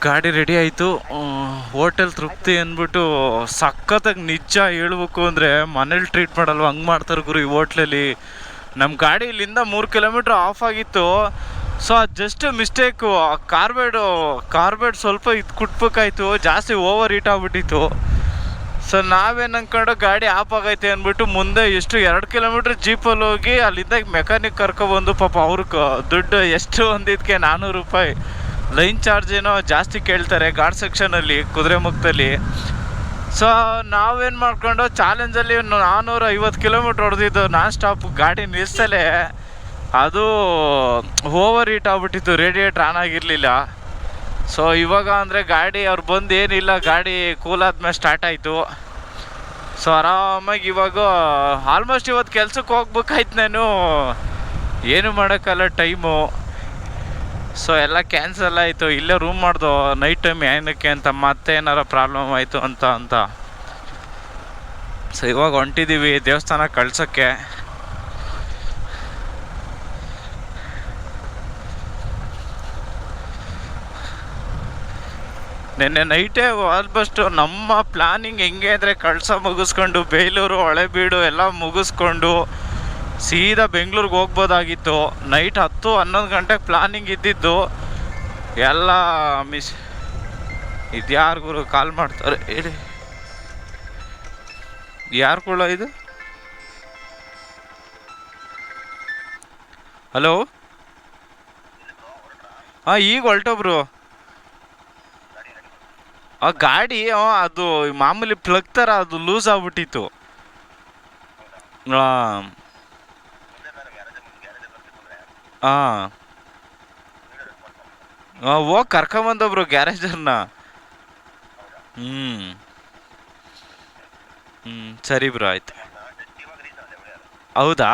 ಗಾಡಿ ರೆಡಿ ಆಯಿತು. ಹೋಟೆಲ್ ತೃಪ್ತಿ ಅಂದ್ಬಿಟ್ಟು ಸಖತ್ತಾಗಿ ನಿಜ ಹೇಳ್ಬೇಕು ಅಂದರೆ ಮನೇಲಿ ಟ್ರೀಟ್ ಮಾಡಲ್ವ ಹಂಗೆ ಮಾಡ್ತಾರೆ ಗುರು ಈ ಹೋಟ್ಲಲ್ಲಿ. ನಮ್ಮ ಗಾಡಿ ಇಲ್ಲಿಂದ 3 ಕಿಲೋಮೀಟ್ರ್ ಆಫ್ ಆಗಿತ್ತು. ಸೊ ಅದು ಜಸ್ಟ್ ಮಿಸ್ಟೇಕು. ಕಾರ್ಬೇಡ್ ಸ್ವಲ್ಪ ಇದು ಕುಟ್ಬೇಕಾಯ್ತು, ಜಾಸ್ತಿ ಓವರ್ ಹೀಟ್ ಆಗ್ಬಿಟ್ಟಿತ್ತು. ಸೊ ನಾವೇನು ಅಂದ್ಕೊಂಡು ಗಾಡಿ ಆಫ್ ಆಗೈತೆ ಅಂದ್ಬಿಟ್ಟು ಮುಂದೆ 2 ಕಿಲೋಮೀಟ್ರ್ ಜೀಪಲ್ಲಿ ಹೋಗಿ ಅಲ್ಲಿಂದ ಮೆಕ್ಯಾನಿಕ್ ಕರ್ಕೊಬಂದು ಪಾಪ ಅವ್ರಿಗೆ ದುಡ್ಡು ಎಷ್ಟು ಒಂದಿದ್ದಕ್ಕೆ 400 ರೂಪಾಯಿ ಲೈನ್ ಚಾರ್ಜ್ ಏನೋ ಜಾಸ್ತಿ ಕೇಳ್ತಾರೆ ಘಾಟ್ ಸೆಕ್ಷನಲ್ಲಿ ಕುದುರೆಮುಖದಲ್ಲಿ. ಸೊ ನಾವೇನು ಮಾಡ್ಕೊಂಡು ಚಾಲೆಂಜಲ್ಲಿ 450 ಕಿಲೋಮೀಟ್ರ್ ಹೊಡೆದಿದ್ದು ನಾನ್ ಸ್ಟಾಪ್, ಗಾಡಿ ನಿಲ್ಲಿಸಲೇ ಅದು ಓವರ್ ಹೀಟ್ ಆಗ್ಬಿಟ್ಟಿತ್ತು, ರೇಡಿಯೇಟ್ರ್ ಆನ್ ಆಗಿರಲಿಲ್ಲ. ಸೊ ಇವಾಗ ಅಂದರೆ ಗಾಡಿ ಅವ್ರು ಬಂದು ಏನಿಲ್ಲ, ಗಾಡಿ ಕೂಲ್ ಆದ್ಮೇಲೆ ಸ್ಟಾರ್ಟ್ ಆಯಿತು. ಸೊ ಆರಾಮಾಗಿ ಇವಾಗ ಆಲ್ಮೋಸ್ಟ್ ಇವತ್ತು ಕೆಲ್ಸಕ್ಕೆ ಹೋಗ್ಬೇಕಾಯ್ತು ನಾನು, ಏನು ಮಾಡೋಕ್ಕಲ್ಲ ಟೈಮು. ಸೊ ಎಲ್ಲ ಕ್ಯಾನ್ಸಲ್ ಆಯಿತು, ಇಲ್ಲೇ ರೂಮ್ ಮಾಡ್ದು ನೈಟ್ ಟೈಮ್ ಏನಕ್ಕೆ ಅಂತ, ಮತ್ತೆ ಏನಾರ ಪ್ರಾಬ್ಲಮ್ ಆಯಿತು ಅಂತ. ಸೊ ಇವಾಗ ಹೊಂಟಿದ್ದೀವಿ ದೇವಸ್ಥಾನ ಕಳ್ಸೋಕ್ಕೆ. ನಿನ್ನೆ ನೈಟೇ ಆಲ್ಮೋಸ್ಟ್ ನಮ್ಮ ಪ್ಲಾನಿಂಗ್ ಹೆಂಗೆ ಅಂದರೆ ಕಳಸ ಮುಗಿಸ್ಕೊಂಡು ಬೇಲೂರು ಹಳೆಬೀಡು ಎಲ್ಲ ಮುಗಿಸ್ಕೊಂಡು ಸೀದಾ ಬೆಂಗಳೂರಿಗೆ ಹೋಗ್ಬೋದಾಗಿತ್ತು. ನೈಟ್ 10-11 ಗಂಟೆಗೆ ಪ್ಲಾನಿಂಗ್ ಇದ್ದಿದ್ದು ಎಲ್ಲ ಮಿಸ್. ಇದ್ಯಾರಿಗೂ ಕಾಲ್ ಮಾಡ್ತಾರೆ ಹೇಳಿ, ಯಾರು ಕೂಡ ಇದು? ಹಲೋ, ಹಾಂ ಈಗ ಹೊಲ್ಟೊಬ್ರು. ಆ ಗಾಡಿ ಅದು ಮಾಮೂಲಿ ಪ್ಲಗ್ ಥರ ಅದು ಲೂಸ್ ಆಗ್ಬಿಟ್ಟಿತ್ತು. ಹಾಂ ಹಾಂ ಹೋಗಿ ಕರ್ಕೊಂಬಂದೊಬ್ರು ಗ್ಯಾರೇಜರ್ನ. ಹ್ಞೂ ಸರಿ ಬ್ರೋ, ಆಯ್ತು. ಹೌದಾ,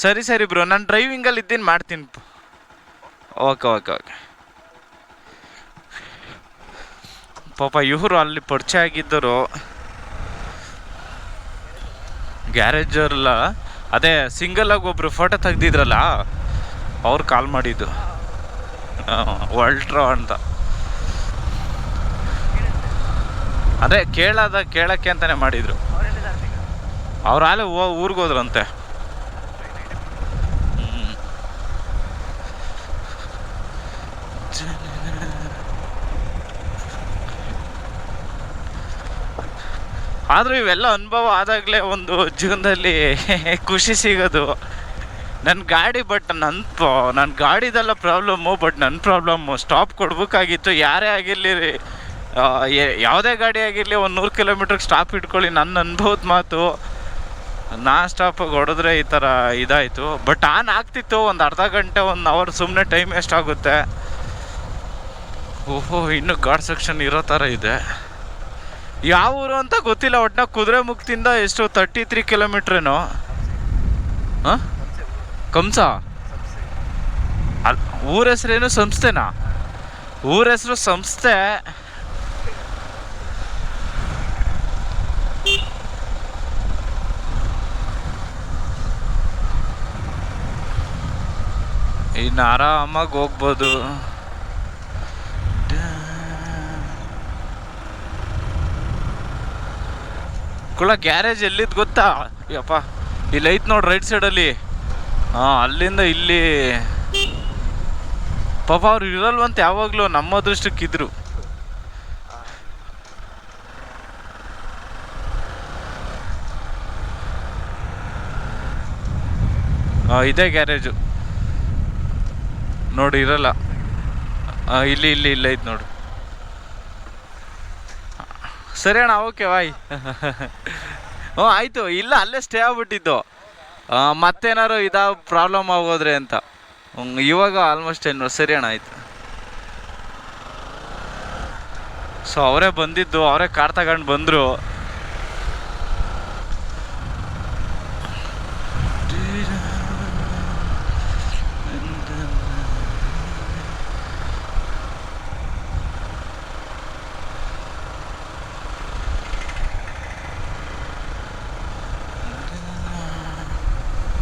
ಸರಿ ಬ್ರೋ, ನಾನು ಡ್ರೈವಿಂಗಲ್ಲಿ ಇದ್ದೀನಿ, ಮಾಡ್ತೀನಿ. ಓಕೆ. ಪಾಪ ಇವರು ಅಲ್ಲಿ ಪರಿಚಯ ಆಗಿದ್ದರು ಗ್ಯಾರೇಜರ್ಲ, ಅದೇ ಸಿಂಗಲಾಗಿ ಒಬ್ಬರು ಫೋಟೋ ತೆಗ್ದಿದ್ರಲ್ಲ ಅವ್ರು ಕಾಲ್ ಮಾಡಿದ್ದು. ಅಲ್ಟ್ರಾ ಅಂತ ಅದೇ ಕೇಳಕ್ಕೆ ಅಂತಾನೆ ಮಾಡಿದ್ರು. ಅವ್ರು ಆಲೇ ಊರಿಗೆ ಹೋದ್ರಂತೆ. ಆದರೂ ಇವೆಲ್ಲ ಅನುಭವ ಆದಾಗಲೇ ಒಂದು ಜೀವನದಲ್ಲಿ ಖುಷಿ ಸಿಗೋದು. ನನ್ನ ಗಾಡಿ, ಬಟ್ ನನ್ನ ಗಾಡಿದೆಲ್ಲ ಪ್ರಾಬ್ಲಮ್ಮು, ಬಟ್ ನನ್ನ ಪ್ರಾಬ್ಲಮ್ಮು ಸ್ಟಾಪ್ ಕೊಡ್ಬೇಕಾಗಿತ್ತು. ಯಾರೇ ಆಗಿರಲಿ, ಯಾವುದೇ ಗಾಡಿ ಆಗಿರಲಿ, 100 ಕಿಲೋಮೀಟ್ರಿಗೆ ಸ್ಟಾಪ್ ಇಟ್ಕೊಳ್ಳಿ. ನನ್ನ ಅನುಭವದ ಮಾತು, ನಾನ್ ಸ್ಟಾಪಾಗಿ ಹೊಡೆದ್ರೆ ಈ ಥರ ಇದಾಯಿತು. ಬಟ್ ಆನ್ ಆಗ್ತಿತ್ತು, ಒಂದು ಅರ್ಧ ಗಂಟೆ 1 ಅವರ್ ಸುಮ್ಮನೆ ಟೈಮ್ ಎಷ್ಟಾಗುತ್ತೆ. ಓಹೋ, ಇನ್ನೂ ಘಾಟ್ ಸೆಕ್ಷನ್ ಇರೋ ಥರ ಇದೆ. ಯಾವ ಊರು ಅಂತ ಗೊತ್ತಿಲ್ಲ, ಒಟ್ಟಿನಾಗ ಕುದುರೆಮುಖದಿಂದ ಎಷ್ಟು 33 ಕಿಲೋಮೀಟ್ರೇನೋ. ಹಾಂ, ಕಂಸ. ಊರ ಹೆಸ್ರೇನು? ಸಂಸ್ಥೆನಾ? ಊರ ಹೆಸರು ಸಂಸ್ಥೆ. ಇನ್ನು ಆರಾಮಾಗಿ ಹೋಗ್ಬೋದು. ಕುಳ ಗ್ಯಾರೇಜ್ ಎಲ್ಲಿದ್ದು ಗೊತ್ತಾ? ಯಪ್ಪ, ಇಲ್ಲಿ ಐತೆ ನೋಡಿ ರೈಟ್ ಸೈಡಲ್ಲಿ. ಹಾಂ, ಅಲ್ಲಿಂದ ಇಲ್ಲಿ ಪಾಪ ಅವ್ರು ಇರಲ್ವಂತ ಯಾವಾಗಲೂ, ನಮ್ಮ ಅದೃಷ್ಟಕ್ಕಿದ್ರು. ಇದೇ ಗ್ಯಾರೇಜು ನೋಡಿ, ಇರಲ್ಲ. ಇಲ್ಲಿ ಐತೆ ನೋಡು. ಸರಿ ಅಣ್ಣ, ಓಕೆ ಬಾಯ್. ಆಯಿತು. ಇಲ್ಲ, ಅಲ್ಲೇ ಸ್ಟೇ ಆಗ್ಬಿಟ್ಟಿದ್ದು, ಮತ್ತೇನಾರು ಪ್ರಾಬ್ಲಮ್ ಆಗೋದ್ರೆ ಅಂತ. ಇವಾಗ ಆಲ್ಮೋಸ್ಟ್ ಏನು. ಸರಿ ಅಣ್ಣ, ಆಯಿತು. ಸೊ ಅವರೇ ಬಂದಿದ್ದು, ಅವರೇ ಕಾರ್ ತಗೊಂಡು ಬಂದರು.